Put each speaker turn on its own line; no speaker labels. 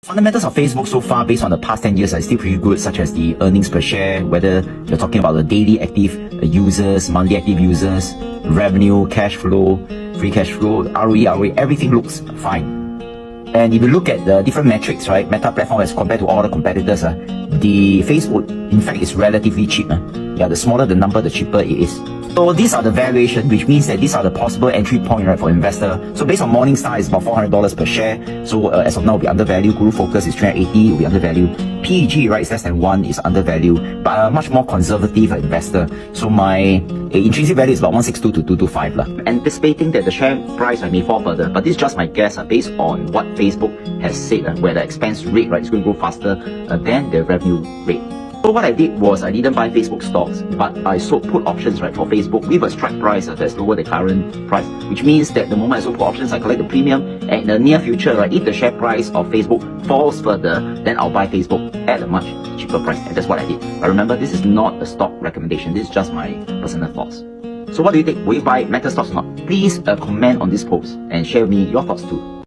Fundamentals of Facebook so far based on the past 10 years are still pretty good, such as the earnings per share, whether you're talking about the daily active users, monthly active users, revenue, cash flow, free cash flow, ROE, everything looks fine. And if you look at the different metrics, right, Meta platform as compared to all the competitors, the Facebook, in fact, is relatively cheap. Yeah, the smaller the number, the cheaper it is. So these are the valuation, which means that these are the possible entry point, right, for investor. So based on Morningstar, it's about $400 per share. So as of now, will be undervalued. Guru Focus is 380, will be undervalued. PEG, right, is less than 1, is undervalued. But a much more conservative investor. So my intrinsic value is about 162 to 225. Anticipating that the share price may fall further, but this is just my guess based on what Facebook has said, where the expense rate, right, is going to grow faster than the revenue rate. So what I did was I didn't buy Facebook stocks, but I sold put options, right, for Facebook with a strike price that's lower than the current price, which means that the moment I sold put options, I collect the premium, and in the near future, right, if the share price of Facebook falls further, then I'll buy Facebook at a much cheaper price, and that's what I did. But remember, this is not a stock recommendation, this is just my personal thoughts. So what do you think? Will you buy Meta stocks or not? Please comment on this post and share with me your thoughts too.